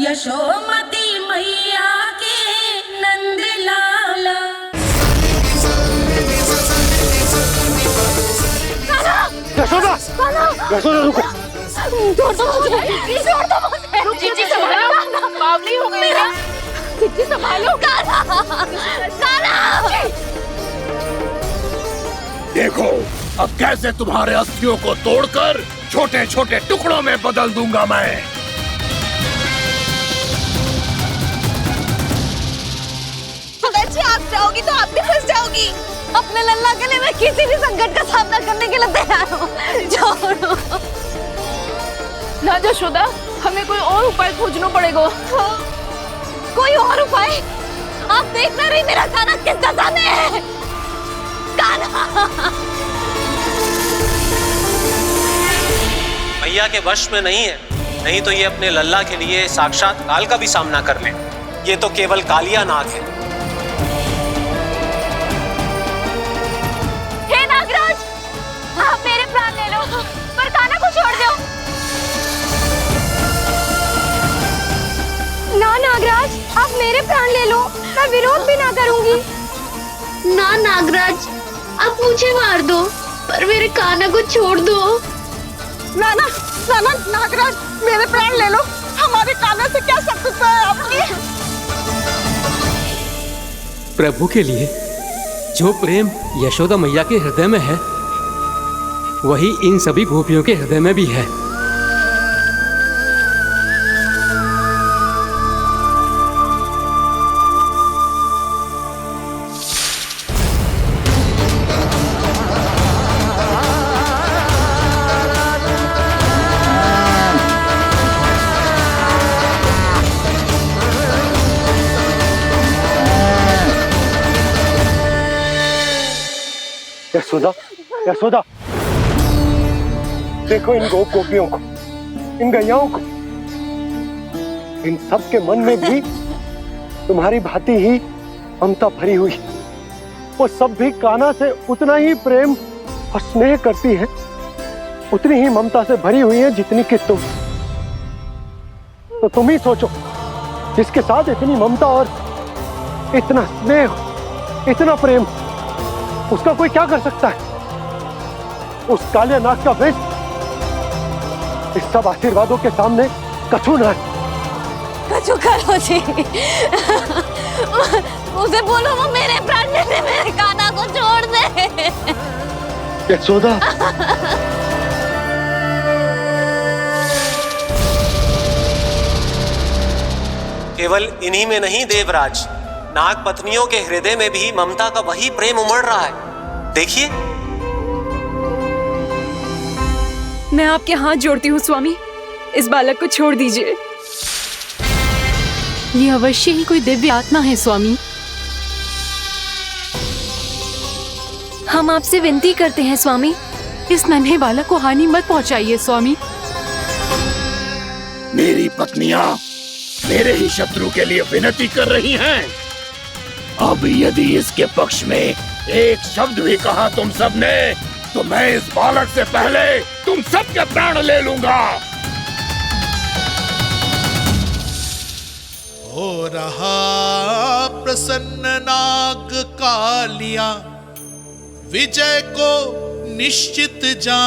यशोमती मैया के नंद लाला। यशोदा, यशोदा रुको। छोड़ दो मुझे। रुक जीजी संभालो, बावली हो गई है। जीजी संभालो। देखो अब कैसे तुम्हारे अस्थियों को तोड़कर छोटे छोटे टुकड़ों में बदल दूंगा मैं। अच्छी आप जाओगी तो आप भी फंस जाओगी। अपने लल्ला के लिए मैं किसी भी संकट का सामना करने के लिए तैयार हूँ। छोड़ो ना यशोदा, हमें कोई और उपाय खोजना पड़ेगा। कोई और उपाय? आप देख ना रही मेरा काना किस दशा में है। काना मैया के वश में नहीं है, नहीं तो ये अपने लल्ला के लिए साक्षात काल का भी सामना कर ले। ये तो केवल कालिया नाग है। हे नागराज, आप मेरे प्राण ले लो पर काना को छोड़ दो। ना नागराज, आप मेरे प्राण ले लो, मैं विरोध भी ना करूंगी। ना नागराज, आप मुझे मार दो पर मेरे काना को छोड़ दो। ना ना ना ना नागराज, मेरे प्राण ले लो, हमारे काना से क्या शत्रुता है आपकी। प्रभु के लिए जो प्रेम यशोदा मैया के हृदय में है, वही इन सभी गोपियों के हृदय में भी है। यशोदा, यशोदा, देखो इन गोपियों को, इन गैयाओं को, इन सब के मन में भी तुम्हारी भांति ही ममता भरी हुई। वो सब भी कान्हा से उतना ही प्रेम और स्नेह करती है, उतनी ही ममता से भरी हुई है जितनी कि तुम। तो तुम ही सोचो, जिसके साथ इतनी ममता और इतना स्नेह, इतना प्रेम, उसका कोई क्या कर सकता है? उस कालिया नाग का वेश इस सब आशीर्वादों के सामने कछु न है। कछु करो जी। उसे बोलो वो मेरे प्राण ले ले, मेरे काना को छोड़ दे। यशोदा, केवल इन्हीं में नहीं देवराज, नाग पत्नियों के हृदय में भी ममता का वही प्रेम उमड़ रहा है। देखिए। मैं आपके हाथ जोड़ती हूँ स्वामी, इस बालक को छोड़ दीजिए। ये अवश्य ही कोई दिव्य आत्मा है स्वामी। हम आपसे विनती करते हैं स्वामी, इस नन्हे बालक को हानि मत पहुंचाइए स्वामी। मेरी पत्नियां मेरे ही शत्रु के लिए विनती कर रही हैं। अब यदि इसके पक्ष में एक शब्द भी कहा तुम सबने, तो मैं इस बालक से पहले तुम सबके प्राण ले लूंगा। हो रहा प्रसन्न नाग कालिया, विजय को निश्चित जान।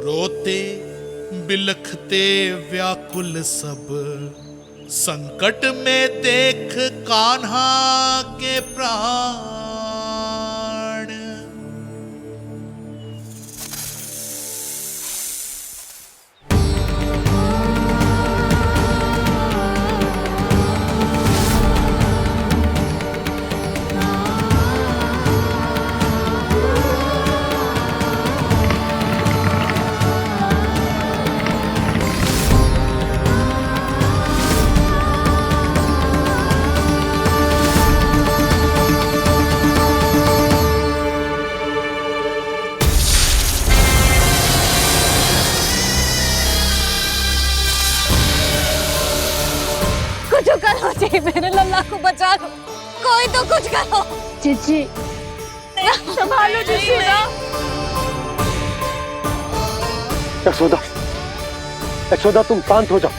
रोते बिलखते व्याकुल सब, संकट में देख कान्हा के प्राण। जी मेरे लल्ला को बचा लो, कोई तो कुछ करो। जीजी संभालो यशोदा। यशोदा, यशोदा तुम शांत हो जाओ,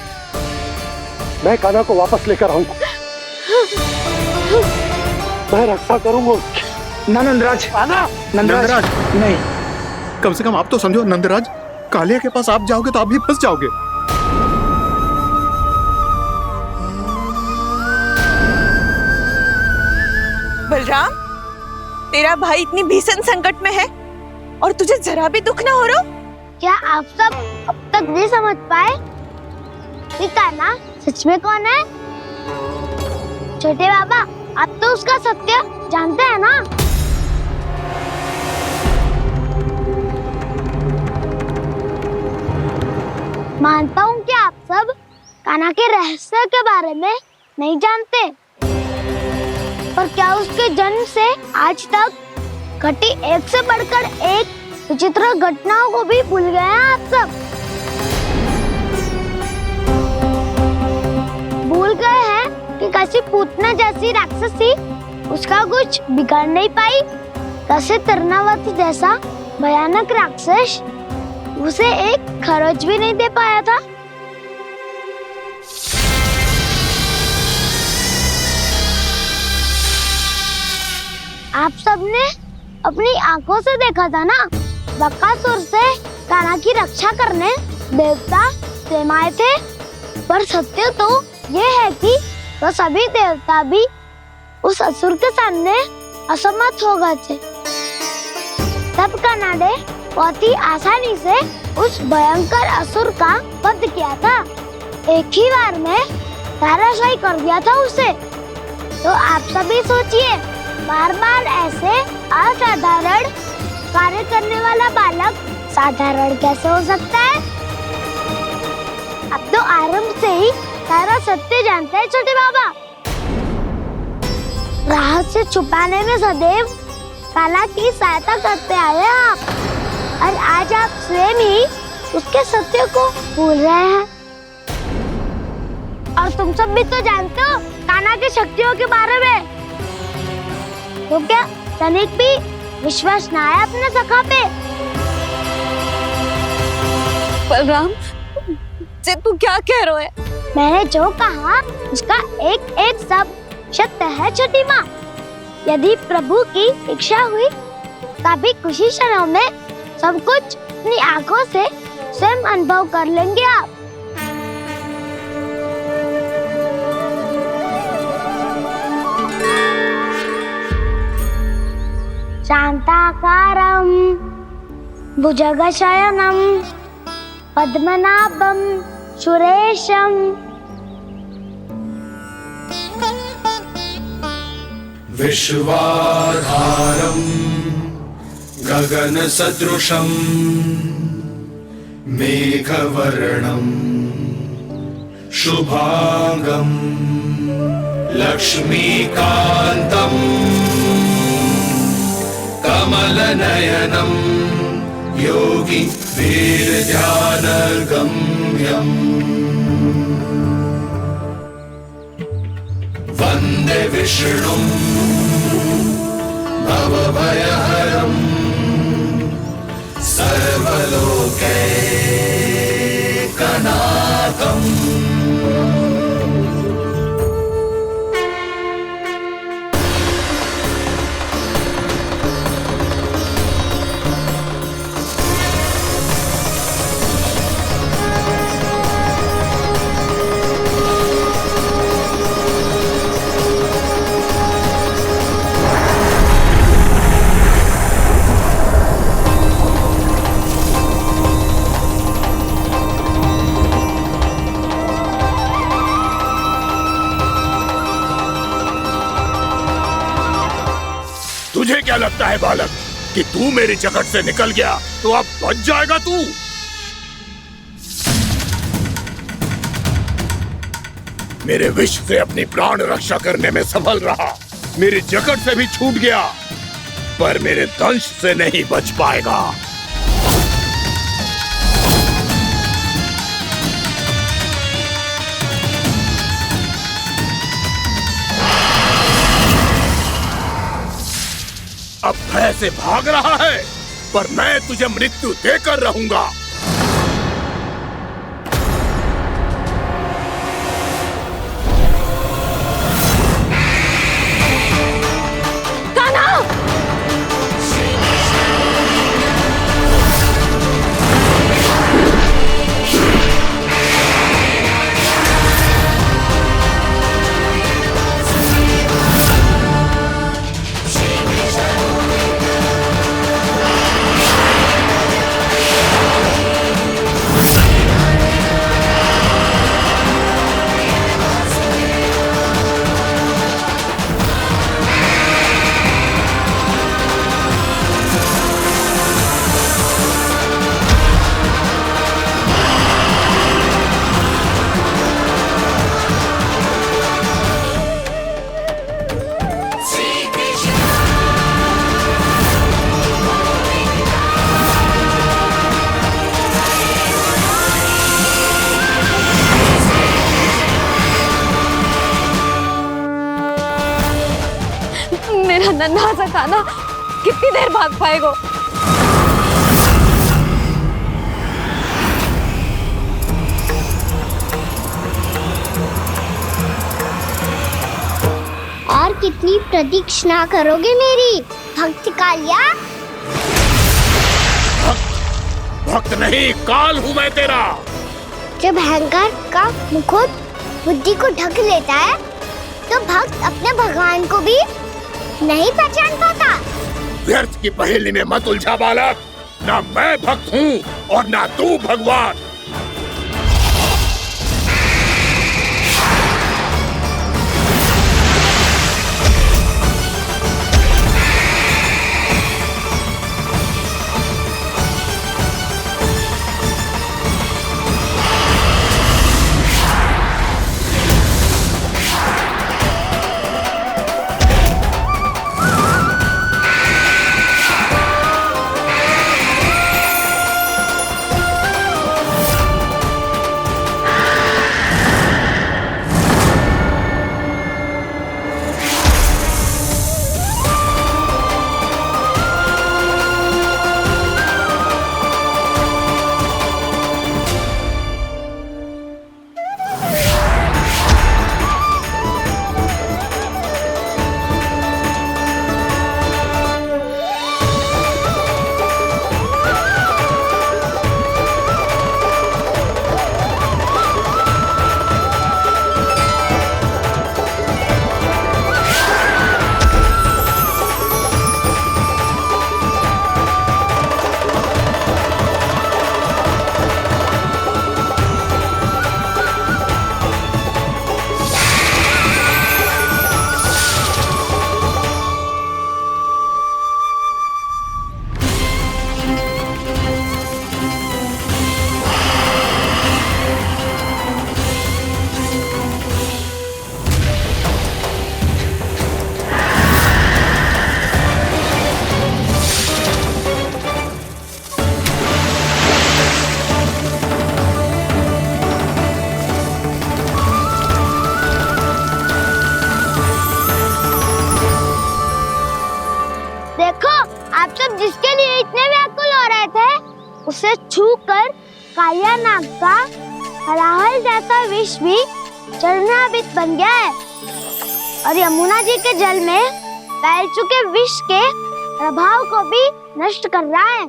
मैं कान्हा को वापस लेकर आऊंगा, मैं रक्षा करूंगा उसकी। ना नंदराज, नंदराज नहीं। कम से कम आप तो समझो नंदराज, कालिया के पास आप जाओगे तो आप भी फंस जाओगे। बलराम, तेरा भाई इतनी भीषण संकट में है और तुझे जरा भी दुख ना हो रहा? क्या आप सब अब तक नहीं समझ पाए कि कान्हा सच में कौन है? छोटे बाबा, आप तो उसका सत्य जानते हैं ना? मानता हूँ कि आप सब कान्हा के रहस्य के बारे में नहीं जानते, पर क्या उसके जन्म से आज तक घटी एक से बढ़कर एक विचित्र घटनाओं को भी भूल गए हैं आप सब? भूल गए हैं कि कैसी पूतना जैसी राक्षसी उसका कुछ बिगाड़ नहीं पाई, कैसे तरनावती जैसा भयानक राक्षस उसे एक खरोच भी नहीं दे पाया था। आप सबने अपनी आंखों से देखा था ना, बकासुर से कान्हा की रक्षा करने देवता स्वयं आए थे, पर सत्य तो ये है कि वह सभी देवता भी उस असुर के सामने असमर्थ हो गए थे। तब कान्हा ने बहुत ही आसानी से उस भयंकर असुर का वध किया था, एक ही बार में धराशायी कर दिया था उसे। तो आप सभी सोचिए, बार बार ऐसे असाधारण कार्य करने वाला बालक साधारण कैसे हो सकता है? अब तो आरंभ से ही सारा सत्य जानते हैं छोटे बाबा। रहस्य छुपाने में सदैव कान्हा की सहायता करते आए हैं आप, और आज आप स्वयं ही उसके सत्य को भूल रहे हैं। और तुम सब भी तो जानते हो कान्हा की शक्तियों के बारे में, तो क्या तनिक भी विश्वास ना है अपने सखा पे? बलराम, जे तू क्या कह रहा है? मैंने जो कहा उसका एक एक शब्द सत्य है छोटी माँ। यदि प्रभु की इच्छा हुई तभी कुछ ही क्षणों में सब कुछ अपनी आंखों से स्वयं अनुभव कर लेंगे आप। शांताकारं भुजगशयनं पद्मनाभं सुरेशं विश्वाधारं गगनसदृशं मेघवर्णं शुभांगं लक्ष्मीकान्तं कमलनयनं योगी वीरध्यानगम्यम् वन्दे विष्णुं भवभयहरं सर्वलोकैकनाथम्। तुझे क्या लगता है बालक कि तू मेरी जगत से निकल गया तो अब बच जाएगा तू? मेरे विष से अपनी प्राण रक्षा करने में सफल रहा, मेरी जगत से भी छूट गया, पर मेरे दंश से नहीं बच पाएगा। अब भय से भाग रहा है, पर मैं तुझे मृत्यु देकर रहूंगा। नन्हा सा कान्हा कितनी देर भाग पाएगा? और कितनी प्रतीक्षा करोगे मेरी भक्त कालिया? भक्त नहीं, काल हूँ मैं तेरा। जब अहंकार का मुकुट बुद्धि को ढक लेता है तो भक्त अपने भगवान को भी नहीं पहचान पाता। व्यर्थ की पहेली में मत उलझा बालक। ना मैं भक्त हूँ और ना तू भगवान। जिसके लिए इतने व्याकुल हो रहे थे उसे छूकर कालिया नाग का हलाहल जैसा विष भी चरणामृत बन गया है और यमुना जी के जल में फैल चुके विष के प्रभाव को भी नष्ट कर रहा है।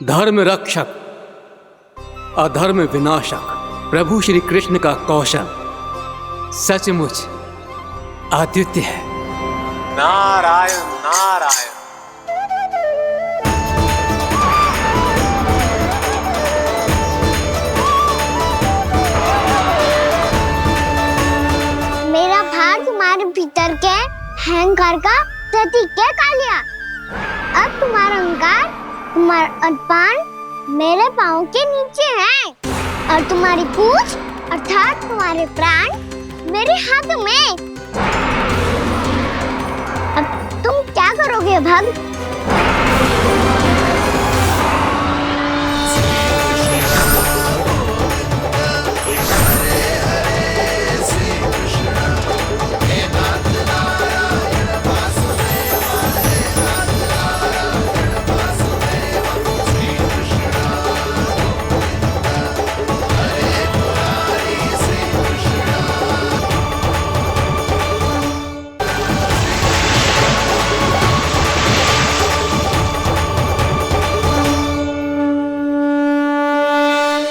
धर्म रक्षक अधर्म विनाशक प्रभु श्री कृष्ण का कौशल सचमुच अद्वितीय है। नारायण नारायण। मेरा भार तुम्हारे भीतर के अहंकार का प्रतीक है कालिया। अब तुम्हारा अहंकार तुम्हारा अनपान मेरे पाँव के नीचे है और तुम्हारी पूंछ अर्थात तुम्हारे प्राण मेरे हाथ में। अब तुम क्या करोगे भक्त?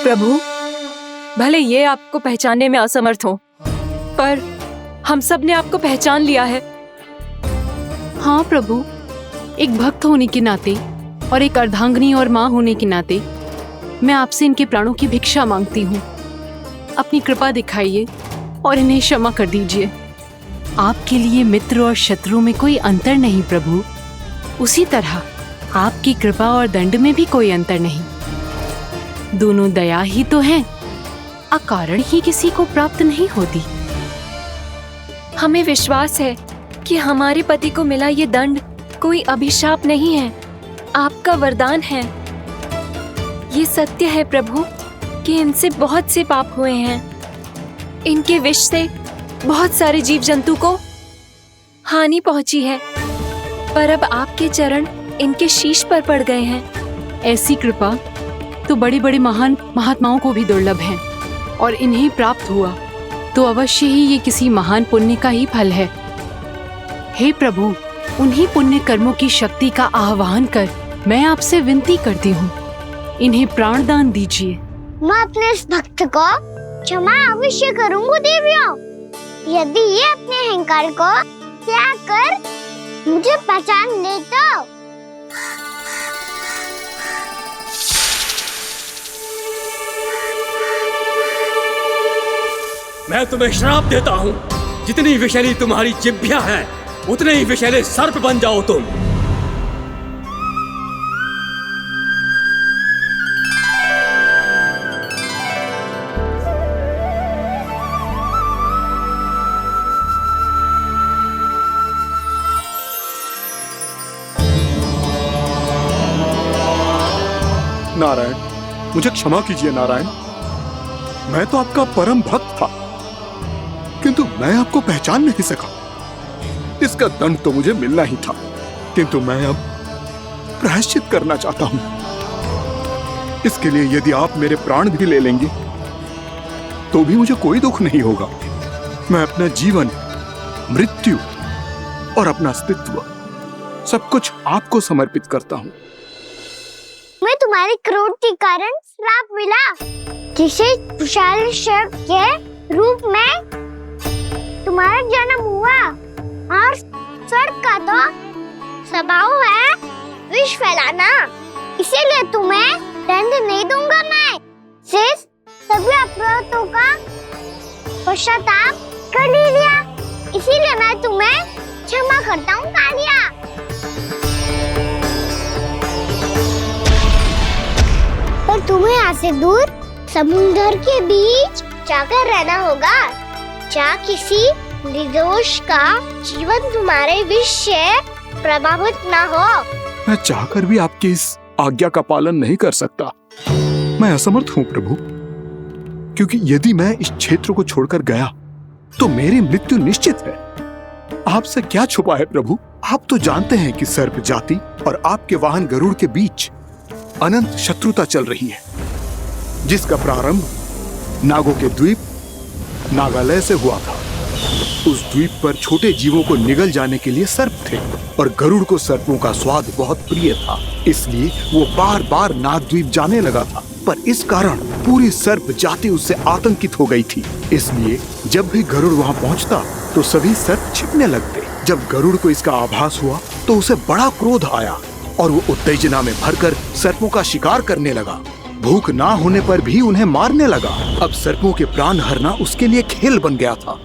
प्रभु, भले ये आपको पहचानने में असमर्थ हो, पर हम सब ने आपको पहचान लिया है। हाँ प्रभु, एक भक्त होने के नाते और एक अर्धांगिनी और माँ होने के नाते मैं आपसे इनके प्राणों की भिक्षा मांगती हूँ। अपनी कृपा दिखाइए और इन्हें क्षमा कर दीजिए। आपके लिए मित्र और शत्रु में कोई अंतर नहीं प्रभु। उसी तरह आपकी कृपा और दंड में भी कोई अंतर नहीं। दोनों दया ही तो हैं, अकारण ही किसी को प्राप्त नहीं होती। हमें विश्वास है कि हमारे पति को मिला ये दंड कोई अभिशाप नहीं है, आपका वरदान है। ये सत्य है प्रभु कि इनसे बहुत से पाप हुए हैं। इनके विष से बहुत सारे जीव जंतु को हानि पहुंची है, पर अब आपके चरण इनके शीश पर पड़ गए हैं। ऐसी कृपा तो बड़े बड़े महान महात्माओं को भी दुर्लभ है, और इन्हें प्राप्त हुआ तो अवश्य ही ये किसी महान पुण्य का ही फल है। हे प्रभु, उन्हीं पुण्य कर्मों की शक्ति का आह्वान कर मैं आपसे विनती करती हूँ, इन्हें प्राण दान दीजिए। मैं अपने इस भक्त को क्षमा अवश्य करूंगी देवियों, यदि ये अपने अहंकार को त्याग कर मुझे पहचान ले तो। मैं तुम्हें श्राप देता हूँ, जितनी विषैली तुम्हारी जिह्वा है उतने ही विषैले सर्प बन जाओ तुम। नारायण, मुझे क्षमा कीजिए नारायण। मैं तो आपका परम भक्त था, किंतु मैं आपको पहचान नहीं सका। इसका दंड तो मुझे मिलना ही था, किंतु मैं अब प्रायश्चित करना चाहता हूं। इसके लिए यदि आप मेरे प्राण भी ले लेंगे तो भी मुझे कोई दुख नहीं होगा। मैं अपना जीवन, मृत्यु और अपना अस्तित्व सब कुछ आपको समर्पित करता हूं। मैं तुम्हारे क्रोध के कारण श्राप मिला, जिसे विशाल सर्प के रूप में तुम्हारा जन्म हुआ, और सर्प का तो स्वभाव है विष फैलाना। इसीलिए तुम्हें दंड नहीं दूंगा, मैं सिर्फ सभी अपराधों का पश्चाताप कर लिया। इसीलिए मैं तुम्हें क्षमा करता हूँ कालिया। पर तुम्हें यहाँ से दूर समुद्र के बीच जाकर रहना होगा, जहाँ किसी निर्दोष का जीवन तुम्हारे विष से प्रभावित न हो। मैं चाहकर भी आपकी इस आज्ञा का पालन नहीं कर सकता। मैं असमर्थ हूँ प्रभु, क्योंकि यदि मैं इस क्षेत्र को छोड़कर गया तो मेरी मृत्यु निश्चित है। आपसे क्या छुपा है प्रभु? आप तो जानते हैं कि सर्प जाति और आपके वाहन गरुड़ के बीच अनंत शत्रुता चल रही है, जिसका प्रारंभ नागों के द्वीप नागालय से हुआ था। उस द्वीप पर छोटे जीवों को निगल जाने के लिए सर्प थे, और गरुड़ को सर्पों का स्वाद बहुत प्रिय था, इसलिए वो बार बार नागद्वीप जाने लगा था। पर इस कारण पूरी सर्प जाति उससे आतंकित हो गई थी। इसलिए जब भी गरुड़ वहां पहुंचता तो सभी सर्प छिपने लगते। जब गरुड़ को इसका आभास हुआ तो उसे बड़ा क्रोध आया, और वो उत्तेजना में भरकर सर्पों का शिकार करने लगा। भूख ना होने पर भी उन्हें मारने लगा। अब सर्पों के प्राण हरना उसके लिए खेल बन गया था।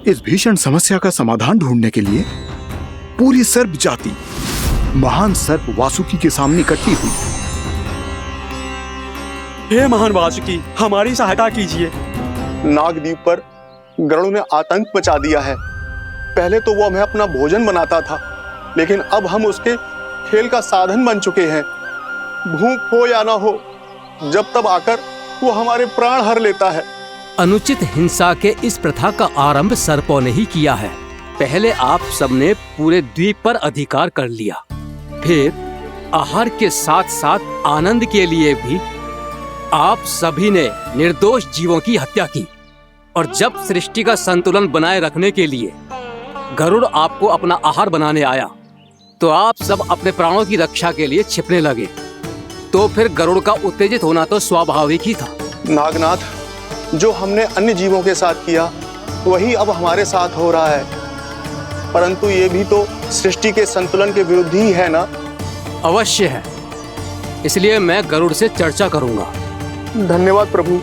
इस भीषण समस्या का समाधान ढूंढने के लिए पूरी सर्प जाति महान सर्प वासुकी के सामने इकट्ठी हुई। हे महान वासुकी, हमारी सहायता कीजिए। नागद्वीप पर गरुड़ ने आतंक मचा दिया है। पहले तो वो हमें अपना भोजन बनाता था, लेकिन अब हम उसके खेल का साधन बन चुके हैं। भूख हो या ना हो, जब तब आकर वो हमारे प्राण हर लेता है। अनुचित हिंसा के इस प्रथा का आरंभ सर्पों ने ही किया है। पहले आप सबने पूरे द्वीप पर अधिकार कर लिया, फिर आहार के साथ साथ आनंद के लिए भी आप सभी ने निर्दोष जीवों की हत्या की। और जब सृष्टि का संतुलन बनाए रखने के लिए गरुड़ आपको अपना आहार बनाने आया, तो आप सब अपने प्राणों की रक्षा के लिए छिपने लगे। तो फिर गरुड़ का उत्तेजित होना तो स्वाभाविक ही था। नागनाथ, जो हमने अन्य जीवों के साथ किया वही अब हमारे साथ हो रहा है, परंतु ये भी तो सृष्टि के संतुलन के विरुद्ध ही है ना? अवश्य है, इसलिए मैं गरुड़ से चर्चा करूंगा। धन्यवाद प्रभु।